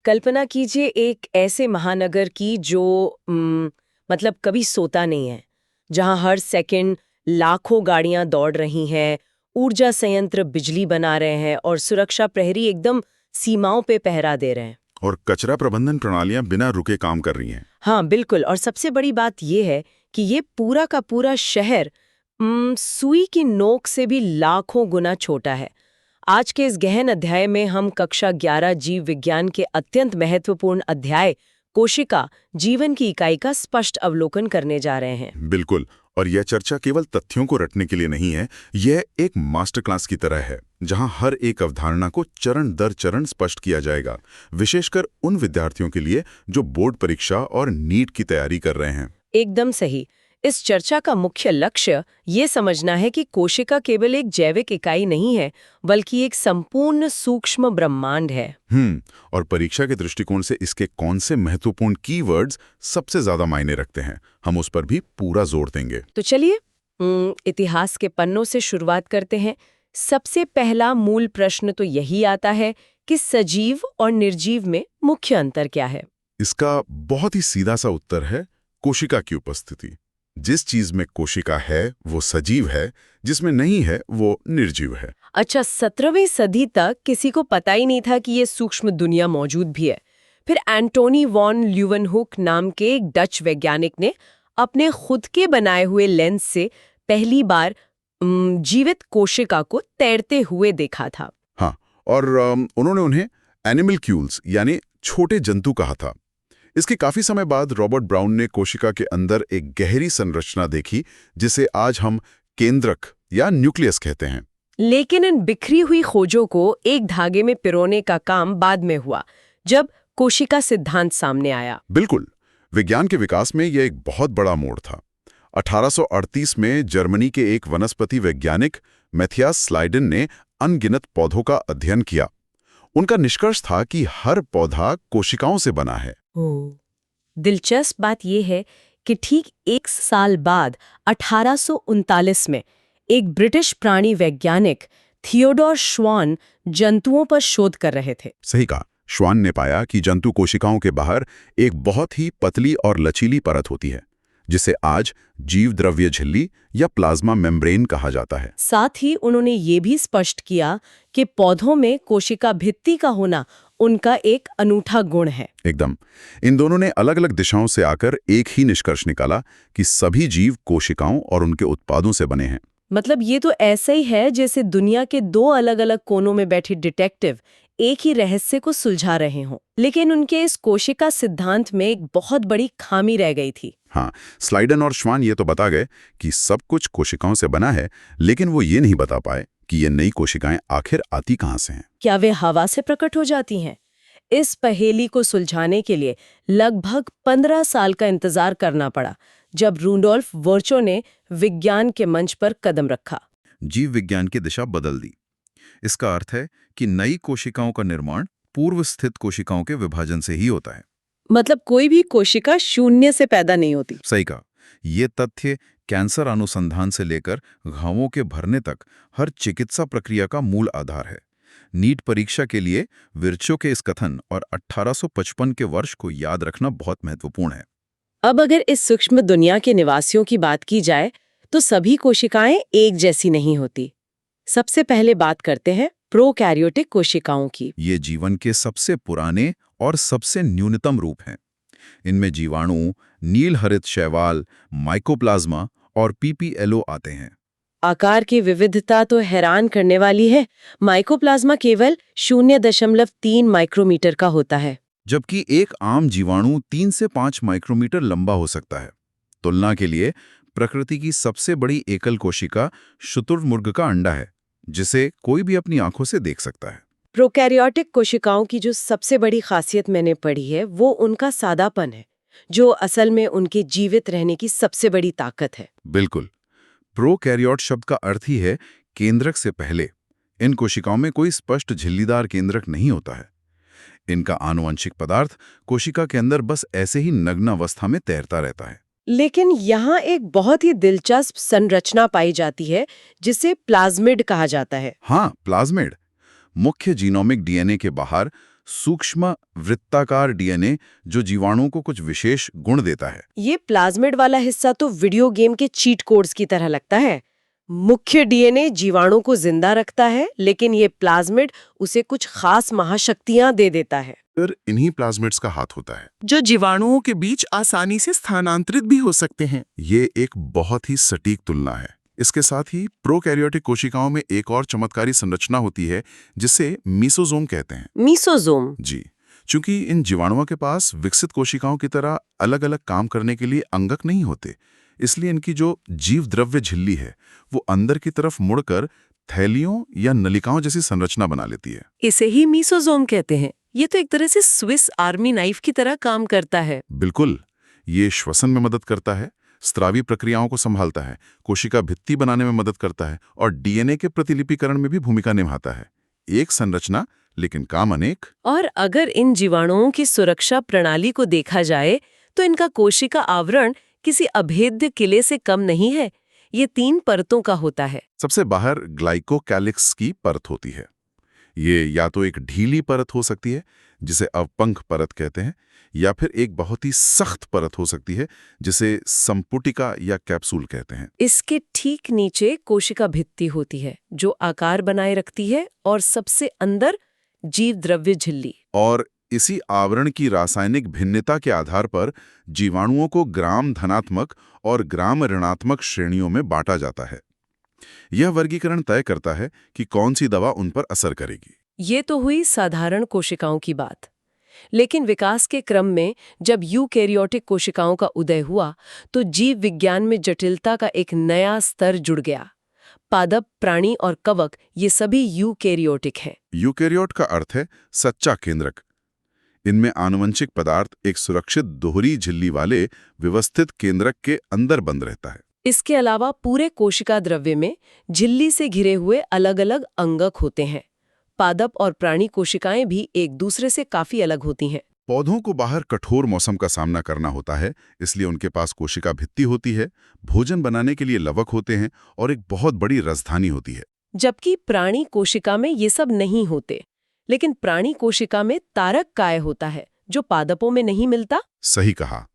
कल्पना कीजिए एक ऐसे महानगर की जो मतलब कभी सोता नहीं है, जहां हर सेकंड लाखों गाड़ियां दौड़ रही हैं, ऊर्जा संयंत्र बिजली बना रहे हैं और सुरक्षा प्रहरी एकदम सीमाओं पे पहरा दे रहे हैं। और कचरा प्रबंधन प्रणालियां बिना रुके काम कर रही हैं। हाँ बिल्कुल, और सबसे बड़ी बात यह है कि ये पूरा का पूरा शहर सुई की नोक से भी लाखों गुना छोटा है। आज के इस गहन अध्याय में हम कक्षा 11 जीव विज्ञान के अत्यंत महत्वपूर्ण अध्याय कोशिका जीवन की इकाई का स्पष्ट अवलोकन करने जा रहे हैं। बिल्कुल। और यह चर्चा केवल तथ्यों को रटने के लिए नहीं है, यह एक मास्टर क्लास की तरह है, जहां हर एक अवधारणा को चरण दर चरण स्पष्ट किया जाएगा, विशेषकर उन विद्यार्थियों के लिए जो बोर्ड परीक्षा और नीट की तैयारी कर रहे हैं। एकदम सही। इस चर्चा का मुख्य लक्ष्य ये समझना है कि कोशिका केवल एक जैविक इकाई नहीं है, बल्कि एक संपूर्ण सूक्ष्म ब्रह्मांड है। और परीक्षा के दृष्टिकोण से इसके कौन से महत्वपूर्ण कीवर्ड्स सबसे ज्यादा मायने रखते हैं, हम उस पर भी पूरा जोर देंगे। तो चलिए इतिहास के पन्नों से शुरुआत करते हैं। सबसे पहला मूल प्रश्न तो यही आता है कि सजीव और निर्जीव में मुख्य अंतर क्या है? इसका बहुत ही सीधा सा उत्तर है कोशिका की उपस्थिति। जिस चीज में कोशिका है वो सजीव है, जिसमें नहीं है वो निर्जीव है। अच्छा, 17वीं सदी तक किसी को पता ही नहीं था कि ये सूक्ष्म दुनिया मौजूद भी है। फिर एंटोनी वॉन ल्यूवेनहुक नाम के एक डच वैज्ञानिक ने अपने खुद के बनाए हुए लेंस से पहली बार जीवित कोशिका को तैरते हुए देखा था। हाँ, और उन्होंने उन्हें एनिमल्क्यूल्स यानी छोटे जंतु कहा था। इसके काफी समय बाद रॉबर्ट ब्राउन ने कोशिका के अंदर एक गहरी संरचना देखी, जिसे आज हम केंद्रक या न्यूक्लियस कहते हैं। लेकिन इन बिखरी हुई खोजों को एक धागे में पिरोने का काम बाद में हुआ, जब कोशिका सिद्धांत सामने आया। बिल्कुल। विज्ञान के विकास में यह एक बहुत बड़ा मोड़ था। 1838 में जर्मनी के एक वनस्पति वैज्ञानिक मैथियास स्लाइडन ने अनगिनत पौधों का अध्ययन किया। उनका निष्कर्ष था कि हर पौधा कोशिकाओं से बना है। दिलचस्प बात यह है कि ठीक एक साल बाद 1839 में एक ब्रिटिश प्राणी वैज्ञानिक थियोडोर श्वान जंतुओं पर शोध कर रहे थे। सही कहा। श्वान ने पाया कि जंतु कोशिकाओं के बाहर एक बहुत ही पतली और लचीली परत होती है, जिसे आज जीव द्रव्य झिल्ली या प्लाज्मा मेम्ब्रेन कहा जाता है। साथ ही उन्होंने ये भी स्पष्ट किया कि पौधों में कोशिका भित्ति का होना उनका एक अनूठा गुण है। एकदम। इन दोनों ने अलग अलग दिशाओं से आकर एक ही निष्कर्ष निकाला कि सभी जीव कोशिकाओं और उनके उत्पादों से बने हैं। मतलब ये तो ऐसा ही है जैसे दुनिया के दो अलग अलग कोनों में बैठे डिटेक्टिव एक ही रहस्य को सुलझा रहे हों। लेकिन उनके इस कोशिका सिद्धांत में एक बहुत बड़ी खामी रह गई थी। हाँ, स्लाइडन और श्वान ये तो बता गए कि सब कुछ कोशिकाओं से बना है, लेकिन वो ये नहीं बता पाए कि ये नई कोशिकाएं आखिर आती कहाँ से हैं। क्या वे हवा से प्रकट हो जाती हैं? इस पहेली को सुलझाने के लिए लगभग 15 साल का इंतजार करना पड़ा, जब रूडोल्फ वर्चो ने विज्ञान के मंच पर कदम रखा। जीव विज्ञान की दिशा बदल दी। इसका अर्थ है कि नई कोशिकाओं का निर्माण पूर्व स्थित कोशिकाओं के विभाजन से ही होता है। मतलब कोई भी कोशिका शून्य से पैदा नहीं होती। सही कहा। ये तथ्य कैंसर अनुसंधान से लेकर घावों के भरने तक हर चिकित्सा प्रक्रिया का मूल आधार है। नीट परीक्षा के लिए विर्चो के इस कथन और 1855 के वर्ष को याद रखना बहुत महत्वपूर्ण है। अब अगर इस सूक्ष्म दुनिया के निवासियों की बात की जाए तो सभी कोशिकाएं एक जैसी नहीं होती। सबसे पहले बात करते हैं प्रोकैरियोटिक कोशिकाओं की। ये जीवन के सबसे पुराने और सबसे न्यूनतम रूप हैं। इनमें जीवाणु, नील हरित शैवाल, माइकोप्लाज्मा और पीपीएलओ आते हैं। आकार की विविधता तो हैरान करने वाली है। माइकोप्लाज्मा केवल 0.3 माइक्रोमीटर का होता है, जबकि एक आम जीवाणु 3 से 5 माइक्रोमीटर लंबा हो सकता है। तुलना के लिए प्रकृति की सबसे बड़ी एकल कोशिका शुतुरमुर्ग का अंडा है, जिसे कोई भी अपनी आंखों से देख सकता है। प्रोकैरियोटिक कोशिकाओं की जो सबसे बड़ी खासियत मैंने पढ़ी है वो उनका सादापन है, जो असल में उनके जीवित रहने की सबसे बड़ी ताकत है। बिल्कुल। प्रोकैरियोट शब्द का अर्थ ही है केंद्रक से पहले। इन कोशिकाओं में कोई स्पष्ट झिल्लीदार केंद्रक नहीं होता है। इनका आनुवंशिक पदार्थ कोशिका के अंदर बस ऐसे ही नग्न अवस्था में तैरता रहता है। लेकिन यहाँ एक बहुत ही दिलचस्प संरचना पाई जाती है, जिसे प्लाज्मिड कहा जाता है। हाँ, प्लाज्मिड। मुख्य जीनोमिक डीएनए के बाहर सूक्ष्म वृत्ताकार डीएनए जो जीवाणुओं को कुछ विशेष गुण देता है। ये प्लाज्मिड वाला हिस्सा तो वीडियो गेम के चीट कोड्स की तरह लगता है। मुख्य डीएनए जीवाणु को जिंदा रखता है, लेकिन ये प्लाज्मिड उसे कुछ खास महाशक्तियां दे देता है। फिर इन्हीं प्लाज्मिड्स का हाथ होता है, जो जीवाणुओं के बीच आसानी से स्थानांतरित भी हो सकते हैं। ये एक बहुत ही सटीक तुलना है। इसके साथ ही प्रोकैरियोटिक कोशिकाओं में एक और चमत्कारी संरचना होती है जिसे मीसोजोम कहते हैं। मीसोजोम। जी, चूंकि इन जीवाणुओं के पास विकसित कोशिकाओं की तरह अलग-अलग काम करने के लिए अंगक नहीं होते, इसलिए इनकी जो जीव द्रव्य झिल्ली है वो अंदर की तरफ मुड़कर थैलियों या नलिकाओं जैसी संरचना बना लेती है। इसे ही मीसोजोम कहते हैं। ये तो एक तरह से स्विस आर्मी नाइफ की तरह काम करता है। बिल्कुल, ये श्वसन में मदद करता है, स्त्रावी प्रक्रियाओं को संभालता है, कोशिका भित्ति बनाने में मदद करता है और डीएनए के प्रतिलिपिकरण में भी भूमिका निभाता है। एक संरचना, लेकिन काम अनेक। और अगर इन जीवाणुओं की सुरक्षा प्रणाली को देखा जाए तो इनका कोशिका आवरण किसी अभेद्य किले से कम नहीं है। ये 3 परतों का होता है। सबसे बाहर ग्लाइकोकैलिक्स की परत होती है। ये या तो एक ढीली परत हो सकती है जिसे अवपंख परत कहते हैं, या फिर एक बहुत ही सख्त परत हो सकती है जिसे संपुटिका या कैप्सूल कहते हैं। इसके ठीक नीचे कोशिका भित्ति होती है जो आकार बनाए रखती है, और सबसे अंदर जीव द्रव्य झिल्ली। और इसी आवरण की रासायनिक भिन्नता के आधार पर जीवाणुओं को ग्राम धनात्मक और ग्राम ऋणात्मक श्रेणियों में बांटा जाता है। यह वर्गीकरण तय करता है कि कौन सी दवा उन पर असर करेगी। ये तो हुई साधारण कोशिकाओं की बात। लेकिन विकास के क्रम में जब यूकैरियोटिक कोशिकाओं का उदय हुआ तो जीव विज्ञान में जटिलता का एक नया स्तर जुड़ गया। पादप, प्राणी और कवक ये सभी यूकैरियोटिक हैं। यूकैरियोट का अर्थ है सच्चा केंद्रक। इनमें आनुवंशिक पदार्थ एक सुरक्षित दोहरी झिल्ली वाले व्यवस्थित केंद्रक के अंदर बंद रहता है। इसके अलावा पूरे कोशिका द्रव्य में झिल्ली से घिरे हुए अलग-अलग अंगक होते हैं। पादप और प्राणी कोशिकाएं भी एक दूसरे से काफी अलग होती हैं। पौधों को बाहर कठोर मौसम का सामना करना होता है, इसलिए उनके पास कोशिका भित्ति होती है, भोजन बनाने के लिए लवक होते हैं और एक बहुत बड़ी राजधानी होती है। जबकि प्राणी कोशिका में ये सब नहीं होते, लेकिन प्राणी कोशिका में तारक काय होता है जो पादपों में नहीं मिलता। सही कहा।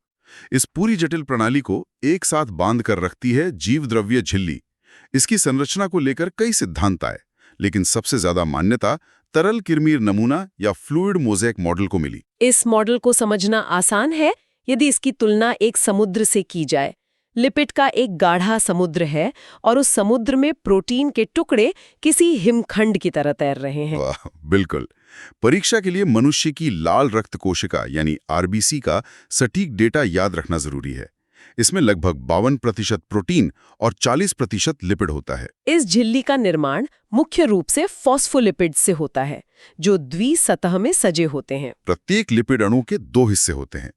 इस पूरी जटिल प्रणाली को एक साथ बांध कर रखती है जीव द्रव्य झिल्ली। इसकी संरचना को लेकर कई सिद्धांत आए, लेकिन सबसे ज्यादा मान्यता तरल किरमीर नमूना या फ्लूइड मोज़ेक मॉडल को मिली। इस मॉडल को समझना आसान है यदि इसकी तुलना एक समुद्र से की जाए। लिपिड का एक गाढ़ा समुद्र है और उस समुद्र में प्रोटीन के टुकड़े किसी हिमखंड की तरह तैर रहे हैं। वाह, बिल्कुल। परीक्षा के लिए मनुष्य की लाल रक्त कोशिका यानी आरबीसी का सटीक डेटा याद रखना जरूरी है। इसमें लगभग 52% प्रोटीन और 40% लिपिड होता है। इस झिल्ली का निर्माण मुख्य रूप से फॉस्फोलिपिड से होता है जो द्विसतह में सजे होते हैं। प्रत्येक लिपिड अणु के 2 हिस्से होते हैं,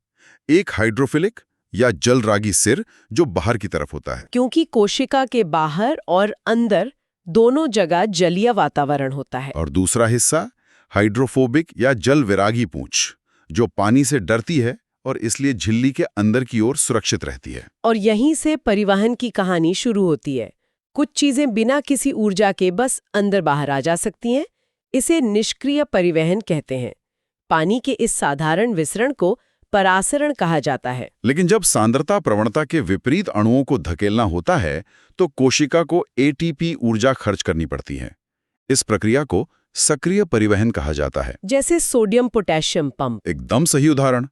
एक हाइड्रोफिलिक या जलरागी सिर जो बाहर की तरफ होता है, क्योंकि कोशिका के बाहर और अंदर दोनों जगह जलीय वातावरण होता है, और दूसरा हिस्सा हाइड्रोफोबिक या जल विरागी पूंछ जो पानी से डरती है और इसलिए झिल्ली के अंदर की ओर सुरक्षित रहती है। और यहीं से परिवहन की कहानी शुरू होती है। कुछ चीजें बिना किसी ऊर्जा के बस अंदर बाहर आ जा सकती हैं। इसे निष्क्रिय परिवहन कहते हैं। पानी के इस साधारण विसरण को परासरण कहा जाता है। लेकिन जब सांद्रता प्रवणता के विपरीत अणुओं को धकेलना होता है तो कोशिका को एटीपी ऊर्जा खर्च करनी पड़ती है। इस प्रक्रिया को सक्रिय परिवहन कहा जाता है। जैसे सोडियम पोटेशियम पंप। एकदम सही उदाहरण।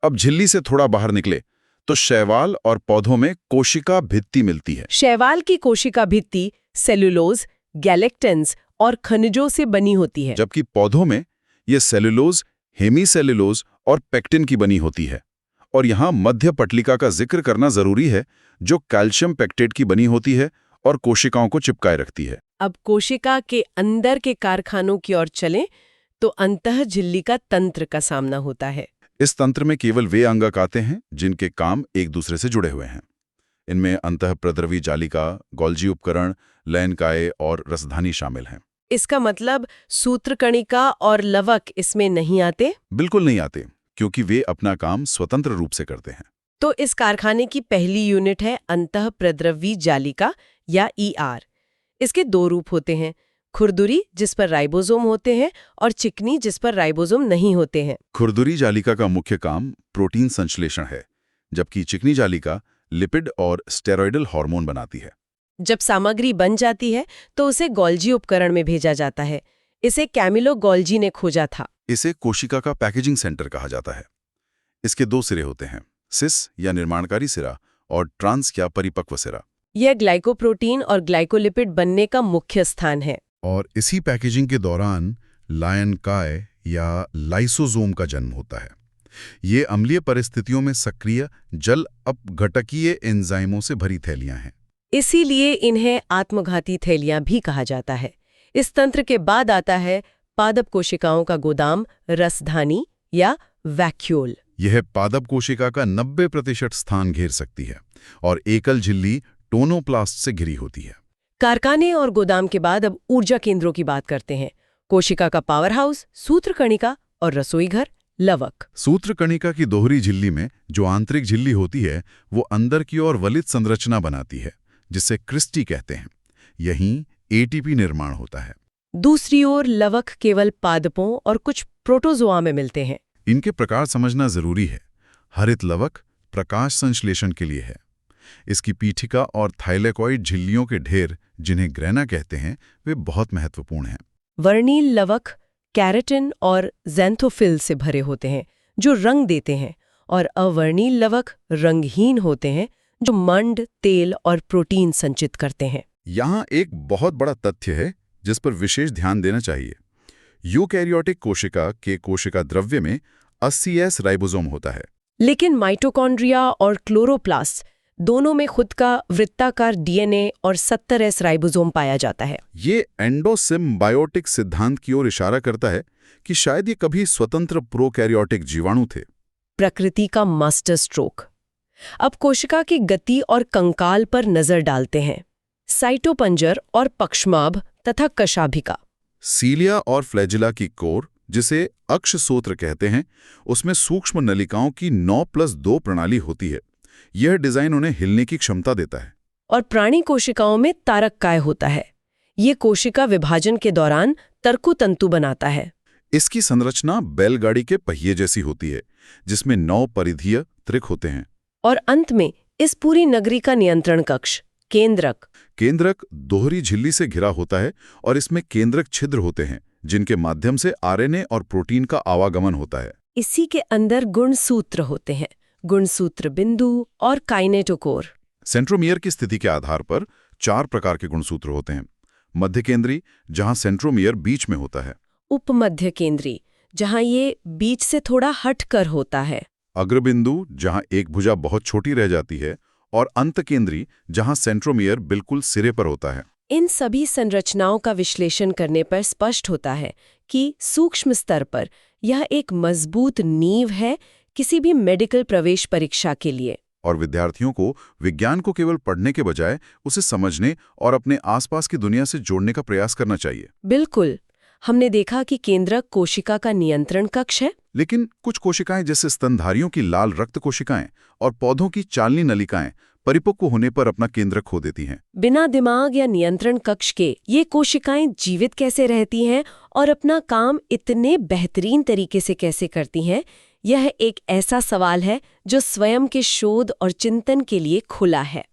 अब झिल्ली से थोड़ा बाहर निकले तो शैवाल और पौधों में कोशिका भित्ति मिलती है। शैवाल की कोशिका भित्ति सेलुलोज, गैलेक्टेंस और खनिजों से बनी होती है, जबकि पौधों में ये सेलुलोज, हेमीसेलुलोज और पेक्टिन की बनी होती है। और यहाँ मध्य पटलिका का जिक्र करना जरूरी है जो कैल्शियम पेक्टेट की बनी होती है और कोशिकाओं को चिपकाए रखती है। अब कोशिका के अंदर के कारखानों की ओर चलें तो अंतः झिल्ली का तंत्र का सामना होता है। इस तंत्र में केवल वे अंगक आते हैं जिनके काम एक दूसरे से जुड़े हुए हैं। इनमें अंतःप्रद्रवी जालिका, गोल्जी उपकरण, लयनकाय और रसधानी शामिल हैं। इसका मतलब सूत्रकणिका और लवक इसमें नहीं आते? बिल्कुल नहीं आते, क्योंकि वे अपना काम स्वतंत्र रूप से करते हैं। तो इस कारखाने की पहली यूनिट है अंतःप्रद्रवी जालिका या ER। इसके 2 रूप होते हैं, खुरदुरी जिस पर राइबोसोम होते हैं और चिकनी जिस पर राइबोसोम नहीं होते हैं। खुरदुरी जालिका का मुख्य काम प्रोटीन संश्लेषण है, जबकि चिकनी जालिका लिपिड और स्टेरॉयडल हार्मोन बनाती है। जब सामग्री बन जाती है तो उसे गोल्जी उपकरण में भेजा जाता है। इसे कैमिलो गोल्जी ने खोजा था। इसे कोशिका का पैकेजिंग सेंटर कहा जाता है। इसके 2 सिरे होते हैं, सिस या निर्माणकारी सिरा और ट्रांस या परिपक्व सिरा। यह ग्लाइकोप्रोटीन और ग्लाइकोलिपिड बनने का मुख्य स्थान है। और इसी पैकेजिंग के दौरान लायन काय या लाइसोसोम का जन्म होता है। ये अम्लीय परिस्थितियों में सक्रिय जल अपघटकीय एंजाइमों से भरी थैलियां हैं। इसीलिए इन्हें आत्मघाती थैलियां भी कहा जाता है। इस तंत्र के बाद आता है पादप कोशिकाओं का गोदाम रसधानी या वैक्यूल। यह पादप कोशिका का 90% स्थान घेर सकती है और एकल झिल्ली टोनोप्लास्ट से घिरी होती है। कारखाने और गोदाम के बाद अब ऊर्जा केंद्रों की बात करते हैं। कोशिका का पावर हाउस सूत्रकणिका और रसोई घर लवक। सूत्रकणिका की दोहरी झिल्ली में जो आंतरिक झिल्ली होती है वो अंदर की ओर वलित संरचना बनाती है, जिसे क्रिस्टी कहते हैं। यहीं एटीपी निर्माण होता है। दूसरी ओर लवक केवल पादपों और कुछ प्रोटोजोआ में मिलते हैं। इनके प्रकार समझना जरूरी है। हरित लवक प्रकाश संश्लेषण के लिए है। इसकी पीठिका और थाइलेकॉइड झिल्लियों के ढेर, जिन्हें ग्रेना कहते हैं, वे बहुत महत्वपूर्ण हैं। वर्णील लवक कैरेटिन और ज़ैंथोफिल से भरे होते हैं जो रंग देते हैं, और अवर्णील लवक रंगहीन होते हैं जो मंड, तेल और प्रोटीन संचित करते हैं। यहाँ एक बहुत बड़ा तथ्य है जिस पर विशेष ध्यान देना चाहिए। यूकैरियोटिक कोशिका के कोशिका द्रव्य में 80S राइबोसोम होता है, लेकिन माइटोकॉन्ड्रिया और क्लोरोप्लास्ट दोनों में खुद का वृत्ताकार डीएनए और 70S राइबोसोम पाया जाता है। ये एंडोसिम्बायोटिक सिद्धांत की ओर इशारा करता है कि शायद ये कभी स्वतंत्र प्रोकैरियोटिक जीवाणु थे। प्रकृति का मास्टर स्ट्रोक। अब कोशिका की गति और कंकाल पर नजर डालते हैं। साइटोपंजर और पक्ष्माभ तथा कशाभिका। सीलिया और फ्लैजिला की कोर, जिसे अक्षसूत्र कहते हैं, उसमें सूक्ष्म नलिकाओं की 9+2 प्रणाली होती है। यह डिजाइन उन्हें हिलने की क्षमता देता है। और प्राणी कोशिकाओं में तारककाय होता है। ये कोशिका विभाजन के दौरान तर्कुतंतु बनाता है। इसकी संरचना बैलगाड़ी के पहिए जैसी होती है, जिसमें 9 परिधीय त्रिक होते हैं। और अंत में इस पूरी नगरी का नियंत्रण कक्ष केंद्रक दोहरी झिल्ली से घिरा होता है और इसमें केंद्रक छिद्र होते हैं, जिनके माध्यम से आरएनए और प्रोटीन का आवागमन होता है। इसी के अंदर गुणसूत्र होते हैं, गुणसूत्र बिंदु और काइनेटोकोर। सेंट्रोमियर की स्थिति के आधार पर 4 प्रकार के गुणसूत्र होते हैं। मध्य केंद्री, जहां सेंट्रोमियर बीच में होता है। उपमध्य केंद्री, जहां ये बीच से थोड़ा हटकर होता है। अग्रबिंदु, जहां एक भुजा बहुत छोटी रह जाती है। और अंत केंद्री, जहां सेंट्रोमियर बिल्कुल सिरे पर होता है। इन सभी संरचनाओं का विश्लेषण करने पर स्पष्ट होता है कि सूक्ष्म स्तर पर यह एक मजबूत नींव है किसी भी मेडिकल प्रवेश परीक्षा के लिए। और विद्यार्थियों को विज्ञान को केवल पढ़ने के बजाय उसे समझने और अपने आसपास की दुनिया से जोड़ने का प्रयास करना चाहिए। बिल्कुल। हमने देखा कि केंद्रक कोशिका का नियंत्रण कक्ष है, लेकिन कुछ कोशिकाएं जैसे स्तनधारियों की लाल रक्त कोशिकाएं और पौधों की चालनी नलिकाएं परिपक्व होने पर अपना केंद्र खो देती हैं। बिना दिमाग या नियंत्रण कक्ष के ये कोशिकाएं जीवित कैसे रहती हैं और अपना काम इतने बेहतरीन तरीके से कैसे करती हैं? यह एक ऐसा सवाल है जो स्वयं के शोध और चिंतन के लिए खुला है।